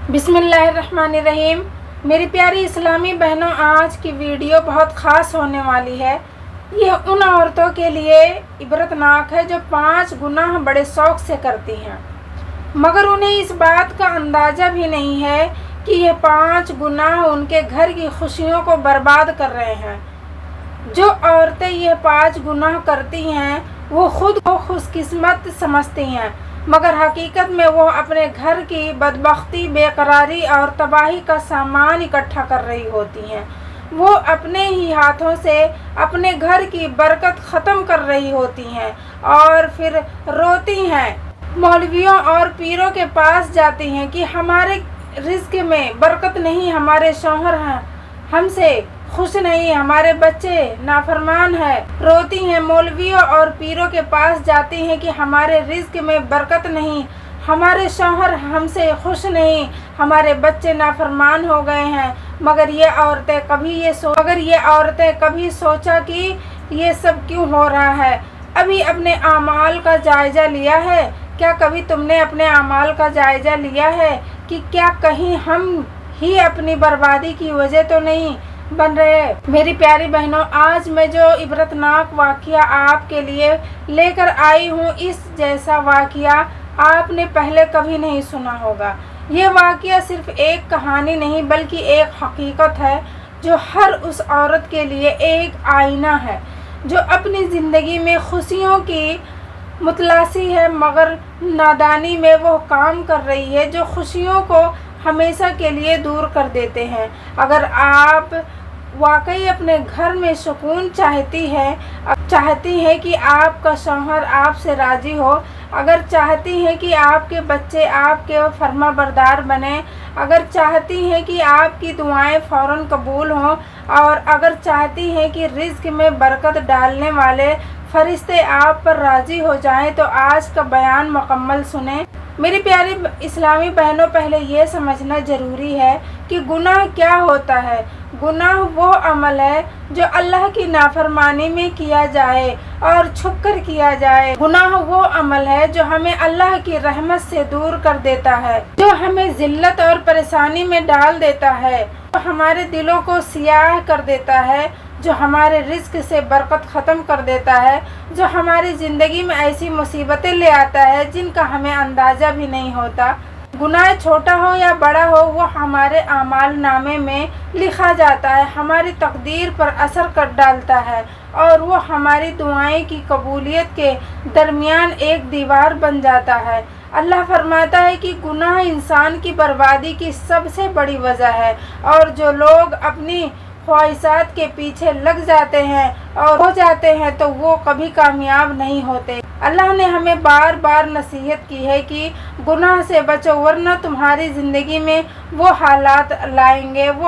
बिस्मिल्लाहिर्रहमानिर्रहीम। मेरी प्यारी इस्लामी बहनों, आज की वीडियो बहुत ख़ास होने वाली है। यह उन औरतों के लिए इबरतनाक है जो 5 गुनाह बड़े शौक़ से करती हैं, मगर उन्हें इस बात का अंदाज़ा भी नहीं है कि यह 5 गुनाह उनके घर की खुशियों को बर्बाद कर रहे हैं। जो औरतें यह 5 गुनाह करती हैं वो खुद को खुशकिस्मत समझती हैं, मगर हकीकत में वो अपने घर की बदबख्ती, बेकरारी और तबाही का सामान इकट्ठा कर रही होती हैं। वो अपने ही हाथों से अपने घर की बरकत ख़त्म कर रही होती हैं और फिर रोती हैं। मौलवियों और पीरों के पास जाती हैं कि हमारे रिज़्क़ में बरकत नहीं, हमारे शौहर हैं हमसे खुश नहीं, हमारे बच्चे नाफरमान है। रोती हैं, मौलवियों और पीरों के पास जाती हैं कि हमारे रिज़्क़ में बरकत नहीं, हमारे शौहर हमसे खुश नहीं, हमारे बच्चे नाफरमान हो गए हैं। मगर ये औरतें कभी सोचा कि ये सब क्यों हो रहा है? अभी अपने आमाल का जायज़ा लिया है? क्या कभी तुमने अपने आमाल का जायज़ा लिया है कि क्या कहीं हम ही अपनी बर्बादी की वजह तो नहीं बन रहे? मेरी प्यारी बहनों, आज मैं जो इबरतनाक वाक़या आपके लिए लेकर आई हूँ, इस जैसा वाक़या आपने पहले कभी नहीं सुना होगा। ये वाक़या सिर्फ़ एक कहानी नहीं बल्कि एक हकीकत है जो हर उस औरत के लिए एक आईना है जो अपनी ज़िंदगी में खुशियों की मुतलासी है, मगर नादानी में वो काम कर रही है जो खुशियों को हमेशा के लिए दूर कर देते हैं। अगर आप वाकई अपने घर में सुकून चाहती हैं कि आपका शौहर आपसे राज़ी हो, अगर चाहती हैं कि आपके बच्चे आपके फर्माबरदार बने, अगर चाहती हैं कि आपकी दुआएं फ़ौरन कबूल हों और अगर चाहती हैं कि रिज़्क़ में बरकत डालने वाले फरिश्ते आप पर राज़ी हो जाएं, तो आज का बयान मुकम्मल सुनें। मेरी प्यारी इस्लामी बहनों, पहले ये समझना ज़रूरी है कि गुनाह क्या होता है। गुनाह वो अमल है जो अल्लाह की नाफरमानी में किया जाए और छुप कर किया जाए। गुनाह वो अमल है जो हमें अल्लाह की रहमत से दूर कर देता है, जो हमें ज़िल्लत और परेशानी में डाल देता है, जो हमारे दिलों को सियाह कर देता है, जो हमारे रिज़्क़ से बरकत ख़त्म कर देता है, जो हमारी ज़िंदगी में ऐसी मुसीबतें ले आता है जिनका हमें अंदाज़ा भी नहीं होता। गुनाह छोटा हो या बड़ा हो, वो हमारे आमाल नामे में लिखा जाता है, हमारी तकदीर पर असर कर डालता है और वो हमारी दुआएं की कबूलियत के दरमियान एक दीवार बन जाता है। अल्लाह फरमाता है कि गुनाह इंसान की बर्बादी की सबसे बड़ी वजह है और जो लोग अपनी ख्वाहिशात के पीछे लग जाते हैं और हो जाते हैं तो वो कभी कामयाब नहीं होते। अल्लाह ने हमें बार बार नसीहत की है कि गुनाह से बचो, वरना तुम्हारी ज़िंदगी में वो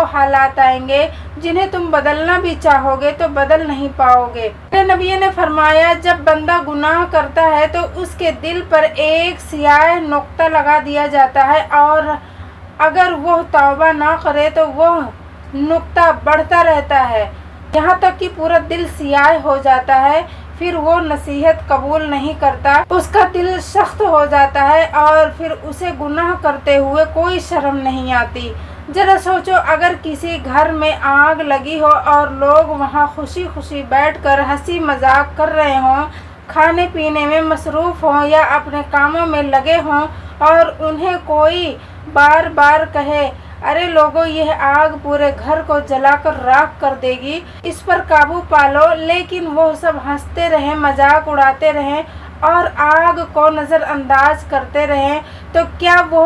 हालात आएंगे जिन्हें तुम बदलना भी चाहोगे तो बदल नहीं पाओगे। मेरे नबी ने फरमाया, जब बंदा गुनाह करता है तो उसके दिल पर एक स्याह नुक्ता लगा दिया जाता है और अगर वो तौबा ना करे तो वह नुक्ता बढ़ता रहता है, यहाँ तक कि पूरा दिल सियाह हो जाता है। फिर वो नसीहत कबूल नहीं करता, उसका दिल सख्त हो जाता है और फिर उसे गुनाह करते हुए कोई शर्म नहीं आती। जरा सोचो, अगर किसी घर में आग लगी हो और लोग वहाँ खुशी खुशी बैठकर हंसी मजाक कर रहे हों, खाने पीने में मसरूफ़ हों या अपने कामों में लगे हों और उन्हें कोई बार बार कहे, अरे लोगों, यह आग पूरे घर को जलाकर राख कर देगी, इस पर काबू पालो, लेकिन वो सब हंसते रहें, मजाक उड़ाते रहें और आग को नज़रअंदाज करते रहें, तो क्या वो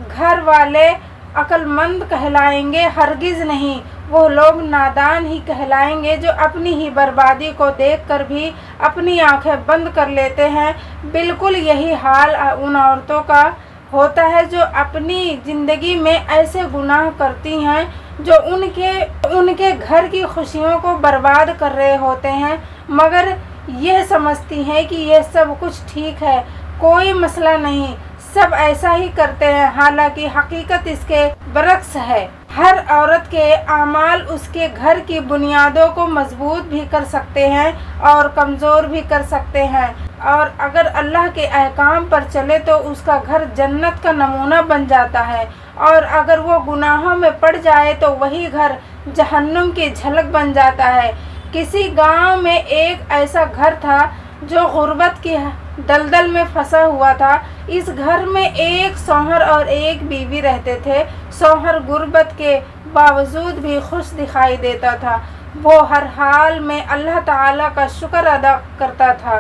घर वाले अक्लमंद कहलाएंगे? हरगिज़ नहीं, वो लोग नादान ही कहलाएंगे जो अपनी ही बर्बादी को देखकर भी अपनी आंखें बंद कर लेते हैं। बिल्कुल यही हाल उन औरतों का होता है जो अपनी ज़िंदगी में ऐसे गुनाह करती हैं जो उनके घर की खुशियों को बर्बाद कर रहे होते हैं, मगर यह समझती हैं कि यह सब कुछ ठीक है, कोई मसला नहीं, सब ऐसा ही करते हैं। हालांकि हकीकत इसके बरक्स है। हर औरत के आमाल उसके घर की बुनियादों को मजबूत भी कर सकते हैं और कमज़ोर भी कर सकते हैं। اور اگر اللہ کے احکام پر چلے تو اس کا گھر جنت کا نمونہ بن جاتا ہے، اور اگر وہ گناہوں میں پڑ جائے تو وہی گھر جہنم کی جھلک بن جاتا ہے۔ کسی گاؤں میں ایک ایسا گھر تھا جو غربت کی دلدل میں پھنسا ہوا تھا۔ اس گھر میں ایک شوہر اور ایک بیوی رہتے تھے۔ شوہر غربت کے باوجود بھی خوش دکھائی دیتا تھا۔ وہ ہر حال میں اللہ تعالیٰ کا شکر ادا کرتا تھا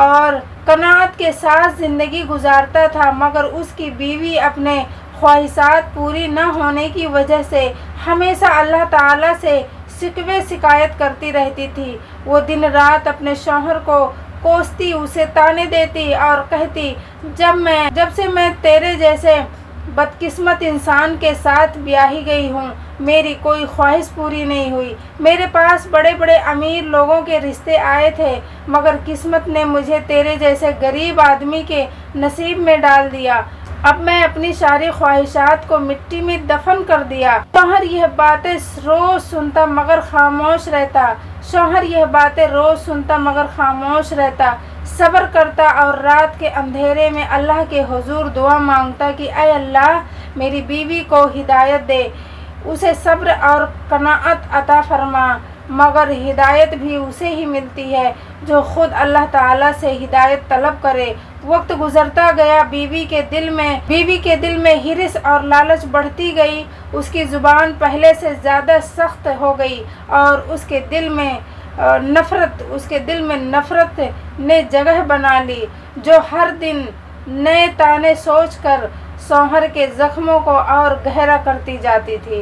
اور قناعت کے ساتھ زندگی گزارتا تھا، مگر اس کی بیوی اپنے خواہشات پوری نہ ہونے کی وجہ سے ہمیشہ اللہ تعالیٰ سے شکوے شکایت کرتی رہتی تھی۔ وہ دن رات اپنے شوہر کو کوستی، اسے طعنے دیتی اور کہتی، جب سے میں تیرے جیسے بدقسمت انسان کے ساتھ بیاہی گئی ہوں، میری کوئی خواہش پوری نہیں ہوئی۔ میرے پاس بڑے بڑے امیر لوگوں کے رشتے آئے تھے، مگر قسمت نے مجھے تیرے جیسے غریب آدمی کے نصیب میں ڈال دیا۔ اب میں اپنی ساری خواہشات کو مٹی میں دفن کر دیا۔ شوہر یہ باتیں روز سنتا مگر خاموش رہتا، صبر کرتا اور رات کے اندھیرے میں اللہ کے حضور دعا مانگتا کہ اے اللہ، میری بیوی کو ہدایت دے، اسے صبر اور قناعت عطا فرما۔ مگر ہدایت بھی اسے ہی ملتی ہے جو خود اللہ تعالیٰ سے ہدایت طلب کرے۔ وقت گزرتا گیا، بیوی کے دل میں حرص اور لالچ بڑھتی گئی۔ اس کی زبان پہلے سے زیادہ سخت ہو گئی اور اس کے دل میں نفرت نے جگہ بنا لی، جو ہر دن نئے طعنے سوچ کر شوہر کے زخموں کو اور گہرا کرتی جاتی تھی۔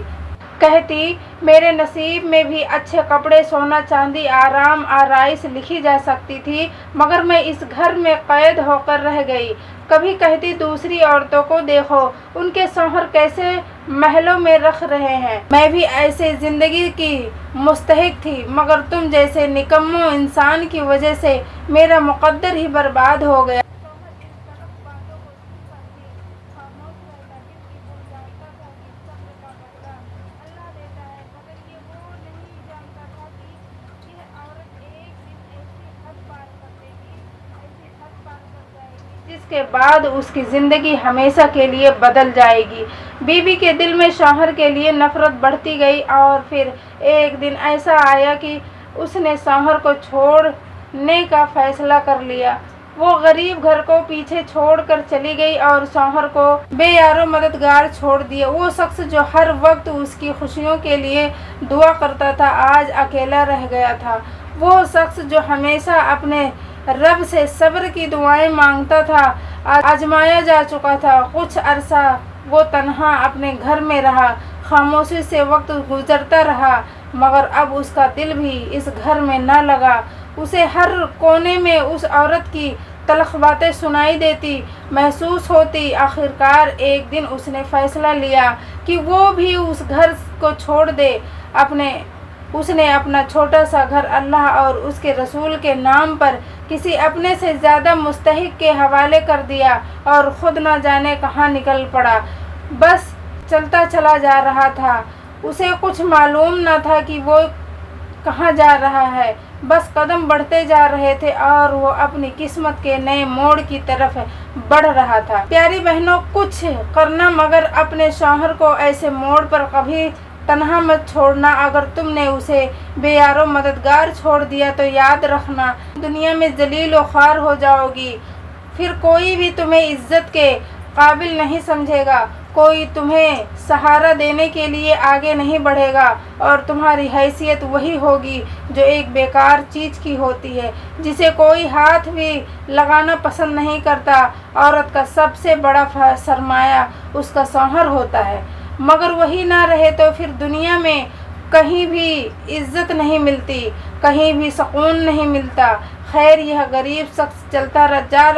کہتی، میرے نصیب میں بھی اچھے کپڑے، سونا چاندی، آرام آرائش لکھی جا سکتی تھی، مگر میں اس گھر میں قید ہو کر رہ گئی۔ کبھی کہتی، دوسری عورتوں کو دیکھو، ان کے شوہر کیسے محلوں میں رکھ رہے ہیں، میں بھی ایسے زندگی کی مستحق تھی، مگر تم جیسے نکمّو انسان کی وجہ سے میرا مقدر ہی برباد ہو گیا۔ جس کے بعد اس کی زندگی ہمیشہ کے لیے بدل جائے گی۔ بیوی کے دل میں شوہر کے لیے نفرت بڑھتی گئی اور پھر ایک دن ایسا آیا کہ اس نے شوہر کو چھوڑنے کا فیصلہ کر لیا۔ وہ غریب گھر کو پیچھے چھوڑ کر چلی گئی اور شوہر کو بے یار و مددگار چھوڑ دیا۔ وہ شخص جو ہر وقت اس کی خوشیوں کے لیے دعا کرتا تھا، آج اکیلا رہ گیا تھا۔ وہ شخص جو ہمیشہ اپنے رب سے صبر کی دعائیں مانگتا تھا، آزمایا جا چکا تھا۔ کچھ عرصہ وہ تنہا اپنے گھر میں رہا، خاموشی سے وقت گزرتا رہا، مگر اب اس کا دل بھی اس گھر میں نہ لگا۔ اسے ہر کونے میں اس عورت کی تلخ باتیں سنائی دیتی، محسوس ہوتی۔ آخرکار ایک دن اس نے فیصلہ لیا کہ وہ بھی اس گھر کو چھوڑ دے۔ اس نے اپنا چھوٹا سا گھر اللہ اور اس کے رسول کے نام پر کسی اپنے سے زیادہ مستحق کے حوالے کر دیا اور خود نہ جانے کہاں نکل پڑا۔ بس چلتا چلا جا رہا تھا، اسے کچھ معلوم نہ تھا کہ وہ کہاں جا رہا ہے، بس قدم بڑھتے جا رہے تھے اور وہ اپنی قسمت کے نئے موڑ کی طرف بڑھ رہا تھا۔ پیاری بہنوں، کچھ کرنا مگر اپنے شوہر کو ایسے موڑ پر کبھی تنہا مت چھوڑنا۔ اگر تم نے اسے بے یار و مددگار چھوڑ دیا تو یاد رکھنا، دنیا میں ذلیل و خوار ہو جاؤ گی۔ پھر کوئی بھی تمہیں عزت کے قابل نہیں سمجھے گا، کوئی تمہیں سہارا دینے کے لیے آگے نہیں بڑھے گا، اور تمہاری حیثیت وہی ہوگی جو ایک بیکار چیز کی ہوتی ہے، جسے کوئی ہاتھ بھی لگانا پسند نہیں کرتا۔ عورت کا سب سے بڑا سرمایہ اس کا شوہر ہوتا ہے، مگر وہی نہ رہے تو پھر دنیا میں کہیں بھی عزت نہیں ملتی، کہیں بھی سکون نہیں ملتا۔ خیر یہ غریب شخص چلتا جا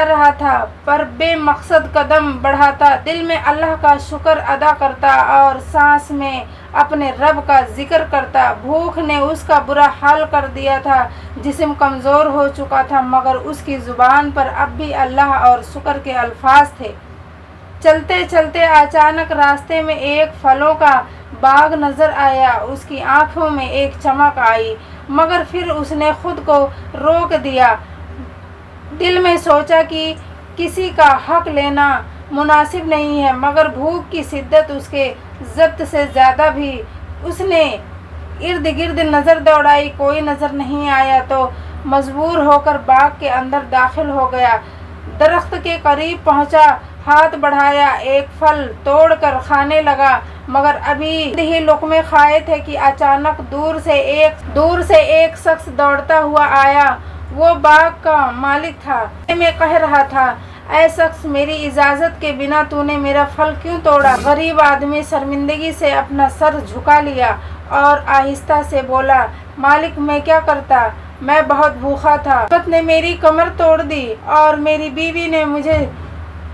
رہا تھا پر بے مقصد قدم بڑھاتا، دل میں اللہ کا شکر ادا کرتا اور سانس میں اپنے رب کا ذکر کرتا۔ بھوک نے اس کا برا حال کر دیا تھا، جسم کمزور ہو چکا تھا، مگر اس کی زبان پر اب بھی اللہ اور شکر کے الفاظ تھے۔ چلتے چلتے اچانک راستے میں ایک پھلوں کا باغ نظر آیا، اس کی آنکھوں میں ایک چمک آئی۔ मगर फिर उसने खुद को रोक दिया। दिल में सोचा कि किसी का हक लेना मुनासिब नहीं है, मगर भूख की शिद्दत उसके ज़ब्त से ज़्यादा भी। उसने इर्द गिर्द नज़र दौड़ाई, कोई नज़र नहीं आया तो मजबूर होकर बाग के अंदर दाखिल हो गया। दरख्त के करीब पहुंचा, हाथ बढ़ाया, एक फल तोड़कर खाने लगा, मगर अभी ही लुक़मे खाए थे कि अचानक दूर से एक शख्स दौड़ता हुआ आया। वो बाग का मालिक था। मैं कह रहा था, ऐ शख्स, मेरी इजाज़त के बिना तूने मेरा फल क्यों तोड़ा? गरीब आदमी शर्मिंदगी से अपना सर झुका लिया और आहिस्ता से बोला, मालिक, मैं क्या करता, मैं बहुत भूखा था। वक़्त ने मेरी कमर तोड़ दी और मेरी बीवी ने मुझे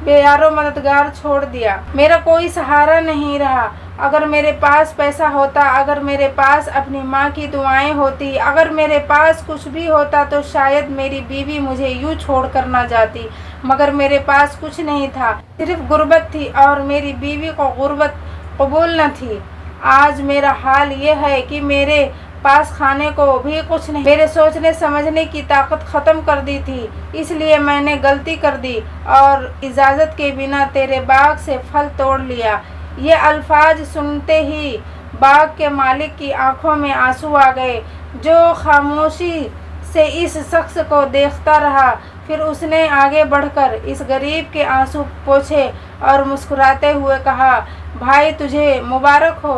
बेयारो मददगार छोड़ दिया। मेरा कोई सहारा नहीं रहा। अगर मेरे पास पैसा होता, अगर मेरे पास अपनी माँ की दुआएं होती, अगर मेरे पास कुछ भी होता तो शायद मेरी बीवी मुझे यूँ छोड़ कर ना जाती, मगर मेरे पास कुछ नहीं था, सिर्फ गुर्बत थी और मेरी बीवी को गुर्बत कबूल न थी। आज मेरा हाल ये है कि मेरे पास खाने को भी कुछ नहीं। मेरे सोचने समझने की ताकत ख़त्म कर दी थी, इसलिए मैंने गलती कर दी और इजाज़त के बिना तेरे बाग से फल तोड़ लिया। ये अल्फाज सुनते ही बाग के मालिक की आंखों में आंसू आ गए, जो खामोशी से इस शख्स को देखता रहा। फिर उसने आगे बढ़कर इस गरीब के आंसू पोंछे और मुस्कुराते हुए कहा, भाई, तुझे मुबारक हो,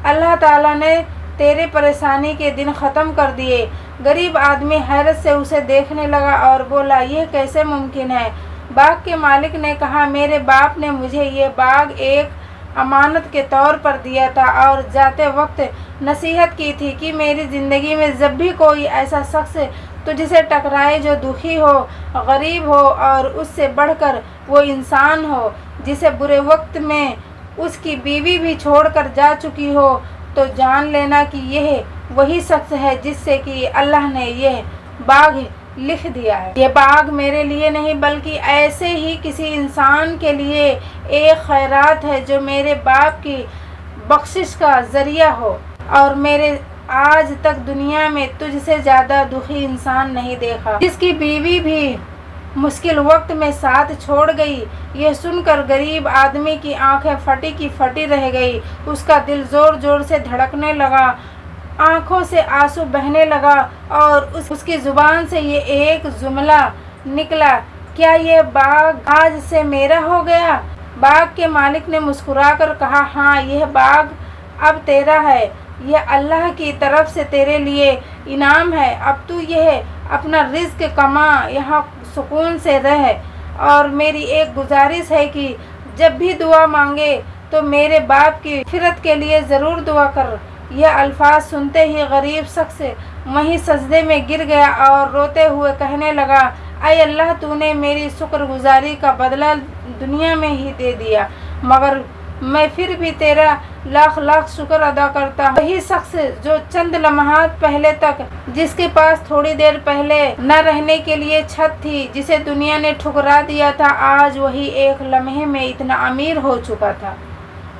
अल्लाह ताला ने तेरे परेशानी के दिन ख़त्म कर दिए। गरीब आदमी हैरत से उसे देखने लगा और बोला, यह कैसे मुमकिन है? बाग के मालिक ने कहा, मेरे बाप ने मुझे ये बाग एक अमानत के तौर पर दिया था और जाते वक्त नसीहत की थी कि मेरी ज़िंदगी में जब भी कोई ऐसा शख्स तुझसे टकराए जो दुखी हो, गरीब हो और उससे बढ़कर वो इंसान हो जिसे बुरे वक्त में उसकी बीवी भी छोड़कर जा चुकी हो, तो जान लेना कि यह वही शख्स है जिससे कि अल्लाह ने यह बाग लिख दिया है। ये बाग मेरे लिए नहीं बल्कि ऐसे ही किसी इंसान के लिए एक खैरात है जो मेरे बाप की बख्शिश का ज़रिया हो, और मेरे आज तक दुनिया में तुझसे ज़्यादा दुखी इंसान नहीं देखा, जिसकी बीवी भी मुश्किल वक्त में साथ छोड़ गई। यह सुनकर गरीब आदमी की आंखें फटी की फटी रह गई। उसका दिल ज़ोर ज़ोर से धड़कने लगा, आंखों से आंसू बहने लगा और उसकी ज़ुबान से ये एक जुमला निकला, क्या ये बाग आज से मेरा हो गया? बाग के मालिक ने मुस्कुराकर कहा, हाँ, यह बाग अब तेरा है, यह अल्लाह की तरफ से तेरे लिए इनाम है। अब तू यह अपना रिज़्क कमा, यहाँ सुकून से रह, और मेरी एक गुजारिश है कि जब भी दुआ मांगे तो मेरे बाप की फिरत के लिए ज़रूर दुआ कर। यह अल्फाज सुनते ही गरीब शख्स वहीं सजदे में गिर गया और रोते हुए कहने लगा, ऐ अल्लाह, तूने मेरी शुक्रगुजारी का बदला दुनिया में ही दे दिया, मगर मैं फिर भी तेरा लाख लाख शुक्र अदा करता हूँ। वही शख्स जो चंद लम्हात पहले तक, जिसके पास थोड़ी देर पहले न रहने के लिए छत थी, जिसे दुनिया ने ठुकरा दिया था, आज वही एक लम्हे में इतना अमीर हो चुका था।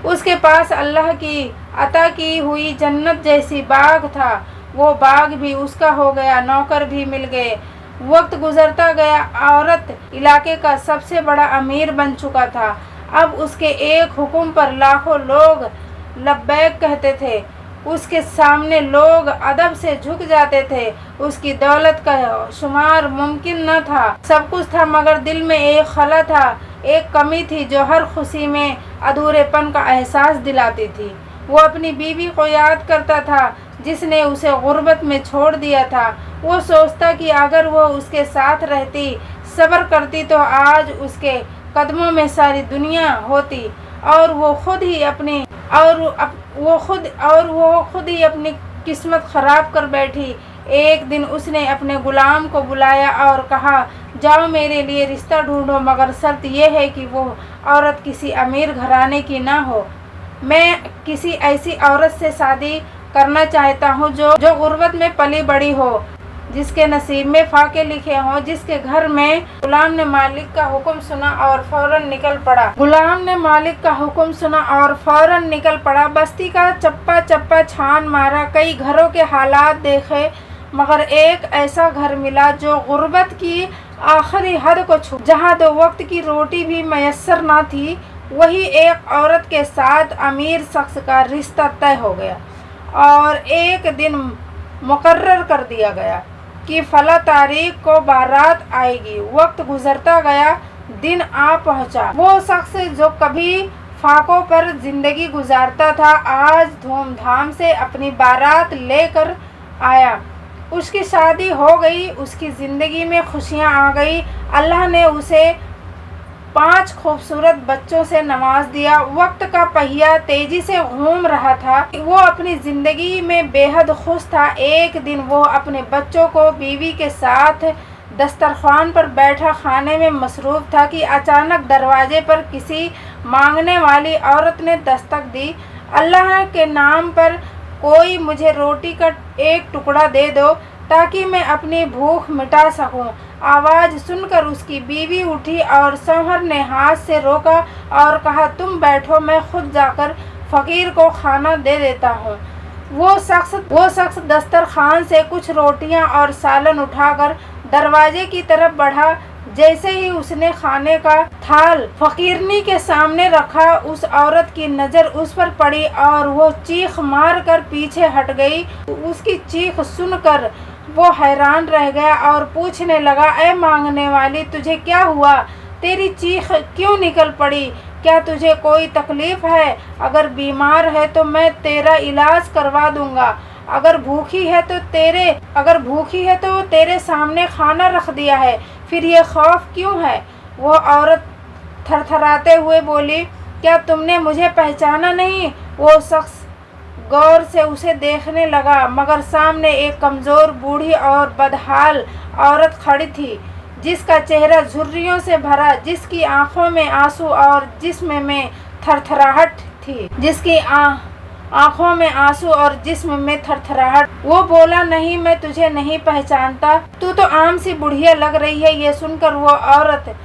उसके पास अल्लाह की अता की हुई जन्नत जैसी बाग था, वो बाग भी उसका हो गया, नौकर भी मिल गए। वक्त गुजरता गया, औरत इलाके का सबसे बड़ा अमीर बन चुका था। अब उसके एक हुक्म पर लाखों लोग लब्बैक कहते थे, उसके सामने लोग अदब से झुक जाते थे। उसकी दौलत का शुमार मुमकिन न था, सब कुछ था, मगर दिल में एक खला था, एक कमी थी जो हर खुशी में अधूरेपन का एहसास दिलाती थी। वो अपनी बीवी को याद करता था जिसने उसे गुर्बत में छोड़ दिया था। वो सोचता कि अगर वो उसके साथ रहती, सब्र करती, तो आज उसके कदमों में सारी दुनिया होती और वो खुद ही अपनी किस्मत ख़राब कर बैठी। एक दिन उसने अपने गुलाम को बुलाया और कहा, जाओ मेरे लिए रिश्ता ढूंढो, मगर शर्त यह है कि वो औरत किसी अमीर घराने की ना हो। मैं किसी ऐसी औरत से शादी करना चाहता हूँ जो गुर्बत में पली बड़ी हो, जिसके नसीब में फाके लिखे हों, जिसके घर में गुलाम ने मालिक का हुक्म सुना और फौरन निकल पड़ा। गुलाम ने मालिक का हुक्म सुना और फौरन निकल पड़ा। बस्ती का चप्पा चप्पा छान मारा, कई घरों के हालात देखे, मगर एक ऐसा घर मिला जो गुर्बत की आखिरी हद को छू, जहाँ 2 वक्त की रोटी भी मैसर ना थी। वही एक औरत के साथ अमीर शख्स का रिश्ता तय हो गया और एक दिन मुकर्रर कर दिया गया कि फला तारीख को बारात आएगी। वक्त गुजरता गया, दिन आ पहुंचा। वो शख्स जो कभी फाकों पर जिंदगी गुजारता था, आज धूमधाम से अपनी बारात लेकर आया। उसकी शादी हो गई, उसकी ज़िंदगी में खुशियाँ आ गई। अल्लाह ने उसे 5 खूबसूरत बच्चों से नवाज दिया। वक्त का पहिया तेजी से घूम रहा था। वो अपनी ज़िंदगी में बेहद खुश था। एक दिन वो अपने बच्चों को बीवी के साथ दस्तरखान पर बैठा खाने में मसरूफ़ था कि अचानक दरवाजे पर किसी मांगने वाली औरत ने दस्तक दी। अल्लाह के नाम पर कोई मुझे रोटी का एक टुकड़ा दे दो ताकि मैं अपनी भूख मिटा सकूं। आवाज़ सुनकर उसकी बीवी उठी और शौहर ने हाथ से रोका और कहा, तुम बैठो, मैं खुद जाकर फ़कीर को खाना दे देता हूँ। वो शख्स दस्तरखान से कुछ रोटियां और सालन उठाकर दरवाजे की तरफ बढ़ा। जैसे ही उसने खाने का थाल फकीरनी के सामने रखा, उस औरत की नज़र उस पर पड़ी और वो चीख मार कर पीछे हट गई। उसकी चीख सुनकर वो हैरान रह गया और पूछने लगा, ऐ मांगने वाली, तुझे क्या हुआ? तेरी चीख क्यों निकल पड़ी? क्या तुझे कोई तकलीफ़ है? अगर बीमार है तो मैं तेरा इलाज करवा दूंगा। अगर भूखी है तो तेरे सामने खाना रख दिया है, फिर ये खौफ क्यों है? वो औरत थरथराते हुए बोली, क्या तुमने मुझे पहचाना नहीं? वो शख्स गौर से उसे देखने लगा, मगर सामने एक कमज़ोर, बूढ़ी और बदहाल औरत खड़ी थी, जिसका चेहरा झुर्रियों से भरा, जिसकी आंखों में आंसू और जिस्म में थरथराहट थी, जिस्म में थरथराहट। वो बोला, नहीं, मैं तुझे नहीं पहचानता, तू तो आम सी बुढ़िया लग रही है। ये सुनकर वो औरत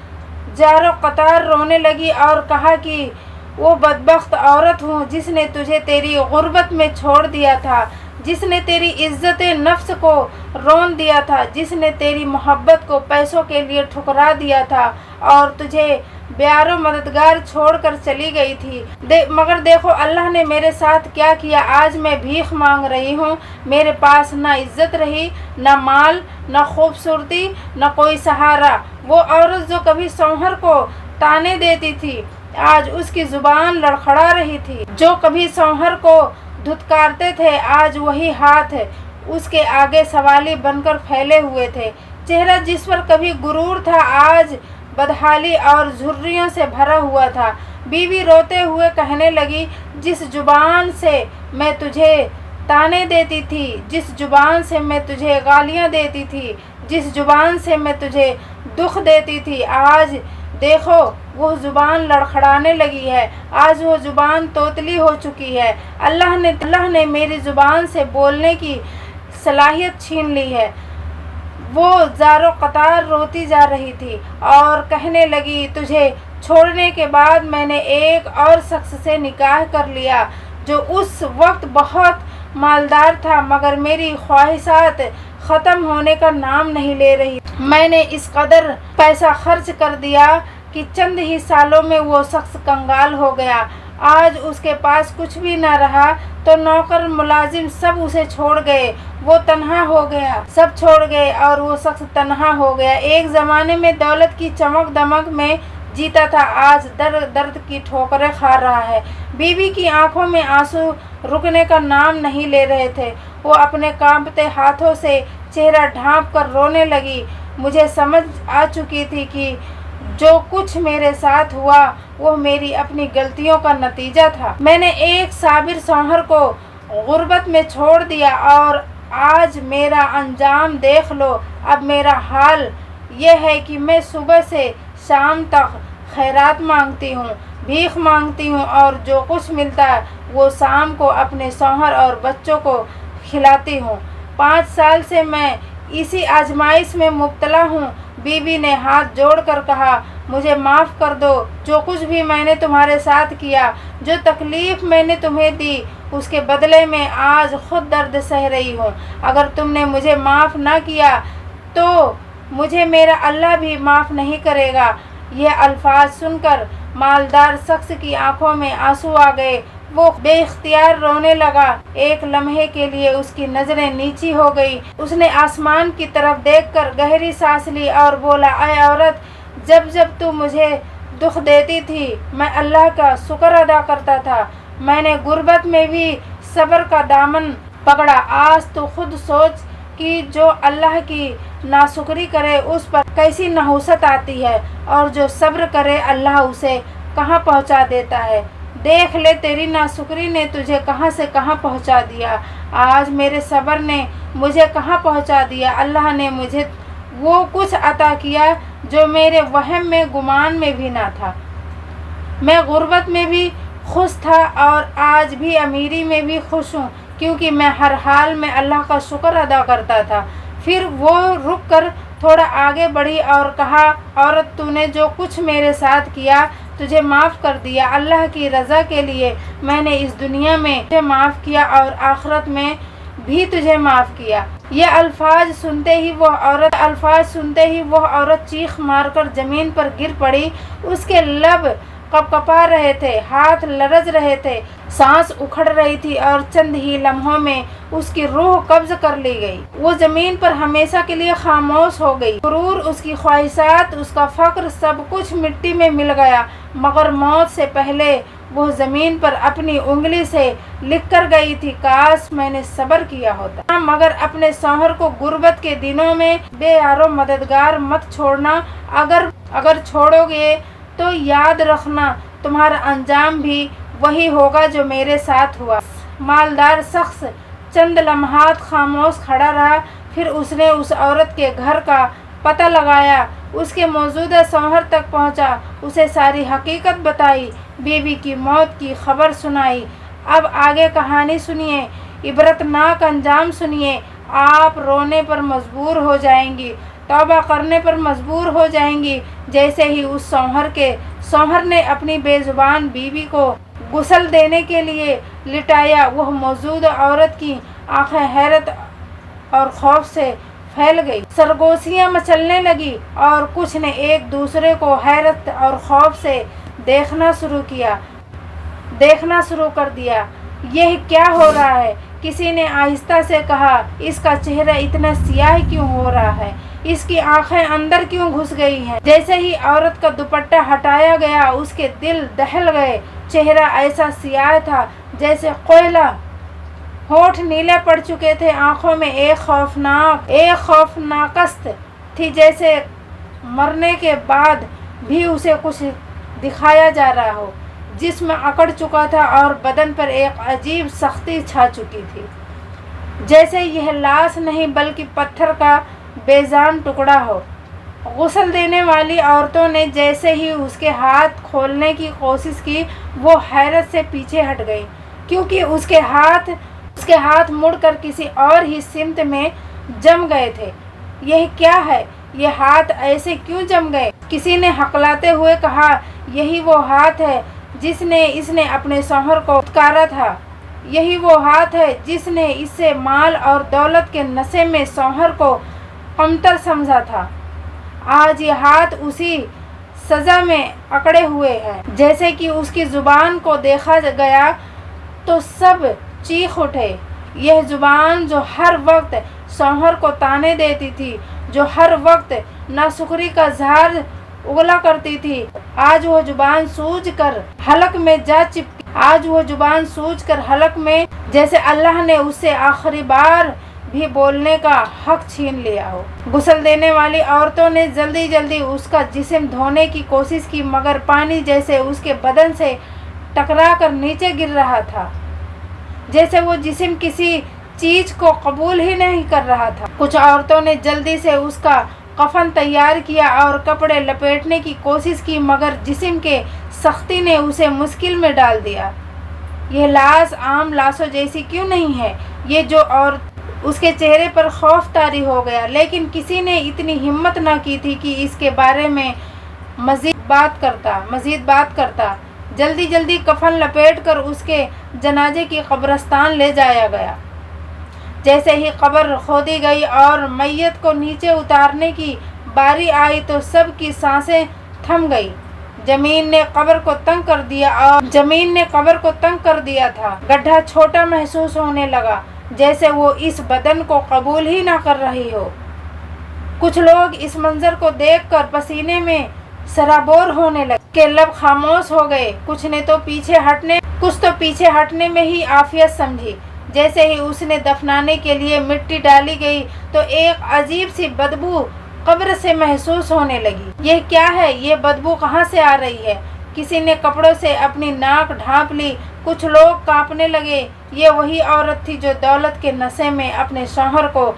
जारो कतार रोने लगी और कहा कि वो बदबख्त औरत हूँ जिसने तुझे तेरी गुर्बत में छोड़ दिया था, जिसने तेरी इज्जत नफ्स को रोन दिया था, जिसने तेरी मोहब्बत को पैसों के लिए ठुकरा दिया था और तुझे प्यारो मददगार छोड़कर चली गई थी। मगर देखो अल्लाह ने मेरे साथ क्या किया। आज मैं भीख मांग रही हूँ। मेरे पास न इज्जत रही, न माल, न खूबसूरती, न कोई सहारा। वो औरत जो कभी शौहर को ताने देती थी, आज उसकी जुबान लड़खड़ा रही थी। जो कभी शौहर को धुतकारते थे, आज वही हाथ उसके आगे सवाली बनकर फैले हुए थे। चेहरा जिस पर कभी गुरूर था, आज बदहाली और झुर्रियों से भरा हुआ था। बीवी रोते हुए कहने लगी, जिस जुबान से मैं तुझे ताने देती थी, जिस जुबान से मैं तुझे गालियाँ देती थी, जिस जुबान से मैं तुझे दुख देती थी, आज देखो वो ज़ुबान लड़खड़ाने लगी है। आज वो ज़ुबान तोतली हो चुकी है। अल्लाह ने मेरी ज़ुबान से बोलने की सलाहियत छीन ली है। वो ज़ारो कतार रोती जा रही थी और कहने लगी, तुझे छोड़ने के बाद मैंने एक और शख्स से निकाह कर लिया जो उस वक्त बहुत मालदार था, मगर मेरी ख्वाहिशात ख़त्म होने का नाम नहीं ले रही। मैंने इस कदर पैसा खर्च कर दिया कि चंद ही सालों में वो शख्स कंगाल हो गया। आज उसके पास कुछ भी न रहा तो नौकर मुलाजिम सब उसे छोड़ गए। वो तन्हा हो गया, सब छोड़ गए और वो शख्स तन्हा हो गया। एक ज़माने में दौलत की चमक दमक में जीता था, आज दर्द की ठोकरें खा रहा है। बीवी की आंखों में आंसू रुकने का नाम नहीं ले रहे थे। वो अपने कांपते हाथों से चेहरा ढांप कर रोने लगी। मुझे समझ आ चुकी थी कि जो कुछ मेरे साथ हुआ वो मेरी अपनी गलतियों का नतीजा था। मैंने एक साबिर शौहर को गुर्बत में छोड़ दिया और आज मेरा अंजाम देख लो। अब मेरा हाल ये है कि मैं सुबह से शाम तक खैरात मांगती हूँ, भीख मांगती हूँ और जो कुछ मिलता है वो शाम को अपने शौहर और बच्चों को खिलाती हूँ। 5 साल से मैं इसी आजमाइश में मुब्तला हूँ। बीवी ने हाथ जोड़कर कहा, मुझे माफ़ कर दो। जो कुछ भी मैंने तुम्हारे साथ किया, जो तकलीफ़ मैंने तुम्हें दी, उसके बदले में आज खुद दर्द सह रही हूँ। अगर तुमने मुझे माफ़ ना किया तो मुझे मेरा अल्लाह भी माफ़ नहीं करेगा। यह अल्फाज सुनकर मालदार शख्स की आंखों में आंसू आ गए। वो बेइख्तियार रोने लगा। एक लम्हे के लिए उसकी नज़रें नीची हो गई। उसने आसमान की तरफ देखकर गहरी सांस ली और बोला, ऐ औरत, जब जब तू मुझे दुख देती थी मैं अल्लाह का शुक्र अदा करता था। मैंने गुर्बत में भी सब्र का दामन पकड़ा। आज तो खुद सोच कि जो अल्लाह की नाशुक्री करे उस पर कैसी नहुसत आती है, और जो सब्र करे अल्लाह उसे कहाँ पहुँचा देता है। देख ले, तेरी नाशुक्री ने तुझे कहाँ से कहाँ पहुँचा दिया। आज मेरे सब्र ने मुझे कहाँ पहुँचा दिया। अल्लाह ने मुझे वो कुछ अता किया जो मेरे वहम में गुमान में भी ना था। मैं गुर्बत में भी खुश था और आज भी अमीरी में भी खुश हूँ, क्योंकि मैं हर हाल में अल्लाह का शुक्र अदा करता था। फिर वो रुक कर थोड़ा आगे बढ़ी और कहा, औरत, तूने जो कुछ मेरे साथ किया तुझे माफ़ कर दिया। अल्लाह की रज़ा के लिए मैंने इस दुनिया में तुझे माफ़ किया और आखिरत में भी तुझे माफ़ किया। ये अल्फाज सुनते ही वह औरत चीख मारकर ज़मीन पर गिर पड़ी। उसके लब कपकपा रहे थे, हाथ लरज रहे थे, सांस उखड़ रही थी और चंद ही लम्हों में उसकी रूह कब्ज कर ली गई। वो ज़मीन पर हमेशा के लिए खामोश हो गई। गुरूर, उसकी ख्वाहिशात, उसका फ़क्र, सब कुछ मिट्टी में मिल गया। मगर मौत से पहले वो ज़मीन पर अपनी उंगली से लिख कर गई थी, काश मैंने सब्र किया होता। मगर अपने शौहर को गुर्बत के दिनों में बेयारो मददगार मत छोड़ना। अगर छोड़ोगे तो याद रखना तुम्हारा अंजाम भी वही होगा जो मेरे साथ हुआ। मालदार शख्स चंद लम्हात खामोश खड़ा रहा। फिर उसने उस औरत के घर का पता लगाया, उसके मौजूदा शौहर तक पहुंचा, उसे सारी हकीकत बताई, बीवी की मौत की खबर सुनाई। अब आगे कहानी सुनिए, इबरतनाक अंजाम सुनिए। आप रोने पर मजबूर हो जाएंगी, तौबा करने पर मजबूर हो जाएंगी। जैसे ही उस शौहर ने अपनी बेजुबान बीवी को गुस्ल देने के लिए लिटाया, वह मौजूदा औरत की आंखें हैरत और खौफ से फैल गई। सरगोशियां मचलने लगी और कुछ ने एक दूसरे को हैरत और खौफ से देखना शुरू कर दिया। यह क्या हो रहा है? किसी ने आहिस्ता से कहा, इसका चेहरा इतना सियाह क्यों हो रहा है? इसकी आंखें अंदर क्यों घुस गई हैं? जैसे ही औरत का दुपट्टा हटाया गया, उसके दिल दहल गए। चेहरा ऐसा सियाह था जैसे कोयला। होठ नीले पड़ चुके थे। आंखों में एक खौफनाकस्त थी, जैसे मरने के बाद भी उसे कुछ दिखाया जा रहा हो। जिस्म अकड़ चुका था और बदन पर एक अजीब सख्ती छा चुकी थी, जैसे यह लाश नहीं बल्कि पत्थर का बेजान टुकड़ा हो। गुस्ल देने वाली औरतों ने जैसे ही उसके हाथ खोलने की कोशिश की, वो हैरत से पीछे हट गई, क्योंकि उसके हाथ मुड़कर किसी और ही सिमत में जम गए थे। यह क्या है? ये हाथ ऐसे क्यों जम गए? किसी ने हकलाते हुए कहा, यही वो हाथ है जिसने इसने अपने शौहर को उत्कारा था। यही वो हाथ है जिसने इससे माल और दौलत के नशे में शौहर को कमतर समझा था। आज ये हाथ उसी सज़ा में अकड़े हुए हैं। जैसे कि उसकी ज़ुबान को देखा गया तो सब चीख उठे। यह ज़ुबान जो हर वक्त शौहर को ताने देती थी, जो हर वक्त नाशुक्री का ज़हर उगला करती थी, आज वो ज़ुबान सूझ कर हलक में जा चिपकी। आज वो ज़ुबान सूझ कर हलक में, जैसे अल्लाह ने उससे आखिरी बार भी बोलने का हक छीन लिया हो। गुस्ल देने वाली औरतों ने जल्दी जल्दी उसका जिस्म धोने की कोशिश की, मगर पानी जैसे उसके बदन से टकरा कर नीचे गिर रहा था, जैसे वो जिस्म किसी चीज को कबूल ही नहीं कर रहा था। कुछ औरतों ने जल्दी से उसका कफन तैयार किया और कपड़े लपेटने की कोशिश की, मगर जिस्म के सख्ती ने उसे मुश्किल में डाल दिया। यह लाश आम लाशों जैसी क्यों नहीं है? ये जो اس کے چہرے پر خوف طاری ہو گیا، لیکن کسی نے اتنی ہمت نہ کی تھی کہ اس کے بارے میں مزید بات کرتا۔ جلدی جلدی کفن لپیٹ کر اس کے جنازے کی قبرستان لے جایا گیا۔ جیسے ہی قبر کھودی گئی اور میت کو نیچے اتارنے کی باری آئی تو سب کی سانسیں تھم گئی۔ زمین نے قبر کو تنگ کر دیا تھا۔ گڈھا چھوٹا محسوس ہونے لگا، جیسے وہ اس بدن کو قبول ہی نہ کر رہی ہو۔ کچھ لوگ اس منظر کو دیکھ کر پسینے میں سرابور ہونے لگے کہ لب خاموش ہو گئے۔ کچھ تو پیچھے ہٹنے میں ہی عافیت سمجھی۔ جیسے ہی اس نے دفنانے کے لیے مٹی ڈالی گئی تو ایک عجیب سی بدبو قبر سے محسوس ہونے لگی۔ یہ کیا ہے؟ یہ بدبو کہاں سے آ رہی ہے؟ کسی نے کپڑوں سے اپنی ناک ڈھانپ لی۔ کچھ لوگ کانپنے لگے۔ یہ وہی عورت تھی جو دولت کے نشے میں اپنے شوہر کو